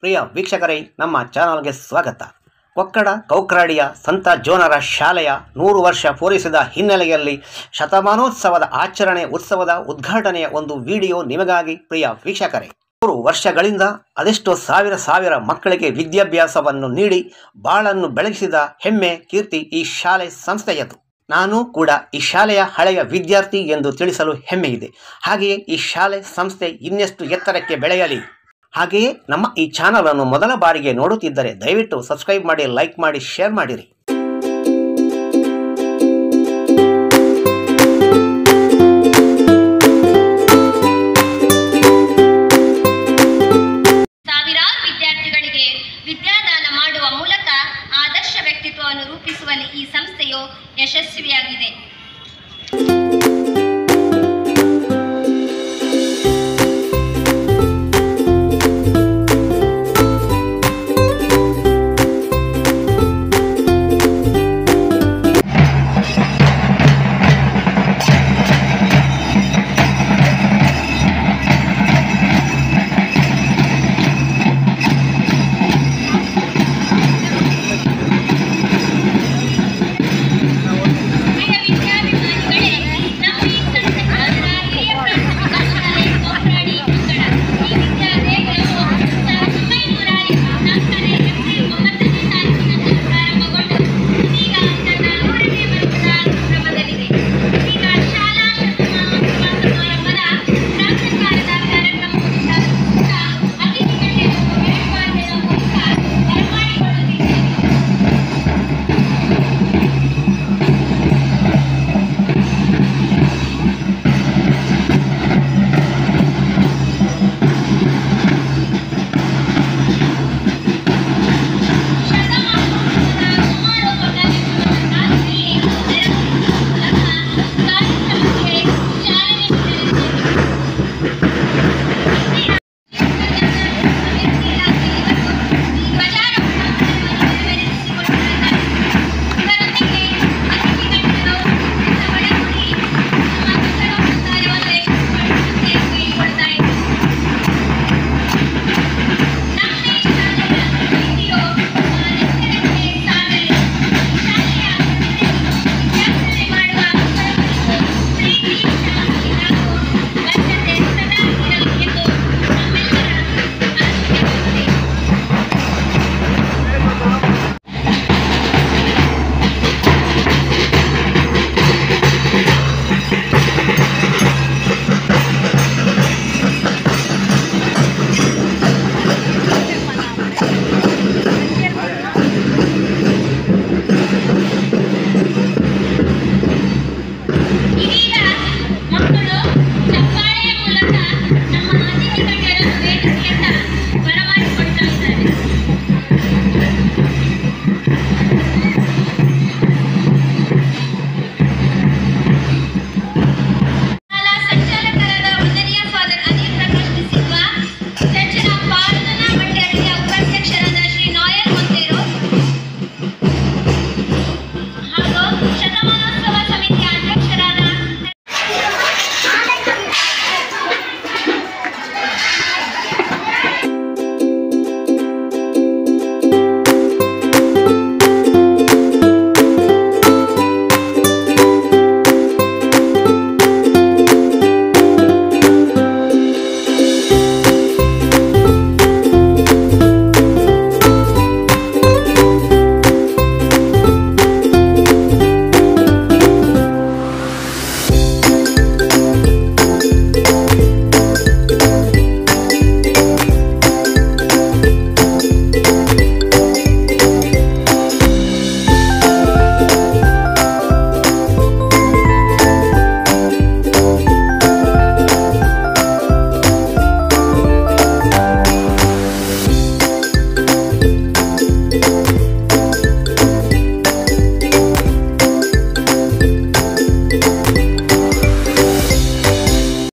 ಪ್ರಿಯ ವೀಕ್ಷಕರೇ, ನಮ್ಮ ಚಾನಲ್ಗೆ ಸ್ವಾಗತ. ಕೊಕ್ಕಡ ಕೌಕ್ರಾಡಿಯ ಸಂತ ಜೋನರ ಶಾಲೆಯ 100 ವರ್ಷ ಪೂರೈಸಿದ ಹಿನ್ನೆಲೆಯಲ್ಲಿ ಶತಮಾನೋತ್ಸವದ ಆಚರಣೆ ಉತ್ಸವದ ಉದ್ಘಾಟನೆಯ ಒಂದು ವಿಡಿಯೋ ನಿಮಗಾಗಿ. ಪ್ರಿಯ ವೀಕ್ಷಕರೇ, 100 ವರ್ಷಗಳಿಂದ ಅದೆಷ್ಟೋ ಸಾವಿರ ಮಕ್ಕಳಿಗೆ ವಿದ್ಯಾಭ್ಯಾಸವನ್ನು ನೀಡಿ ಬಾಳನ್ನು ಬೆಳಗಿಸಿದ ಹೆಮ್ಮೆ ಕೀರ್ತಿ ಈ ಶಾಲೆ ಸಂಸ್ಥೆಯದು. ನಾನು ಕೂಡ ಈ ಶಾಲೆಯ ಹಳೆಯ ವಿದ್ಯಾರ್ಥಿ ಎಂದು ತಿಳಿಸಲು ಹೆಮ್ಮೆ ಇದೆ. ಹಾಗೆಯೇ ಈ ಶಾಲೆ ಸಂಸ್ಥೆ ಇನ್ನೆಷ್ಟು ಎತ್ತರಕ್ಕೆ ಬೆಳೆಯಲಿ. ಹಾಗೆಯೇ ನಮ್ಮ ಈ ಚಾನಲ್ ಅನ್ನು ಮೊದಲ ಬಾರಿಗೆ ನೋಡುತ್ತಿದ್ದರೆ ದಯವಿಟ್ಟು ಸಬ್ಸ್ಕ್ರೈಬ್ ಮಾಡಿ, ಲೈಕ್ ಮಾಡಿ, ಶೇರ್ ಮಾಡಿರಿ. ಸಾವಿರಾರು ವಿದ್ಯಾರ್ಥಿಗಳಿಗೆ ವಿದ್ಯಾದಾನ ಮಾಡುವ ಮೂಲಕ ಆದರ್ಶ ವ್ಯಕ್ತಿತ್ವವನ್ನು ರೂಪಿಸುವಲ್ಲಿ ಈ ಸಂಸ್ಥೆಯು ಯಶಸ್ವಿಯಾಗಿದೆ.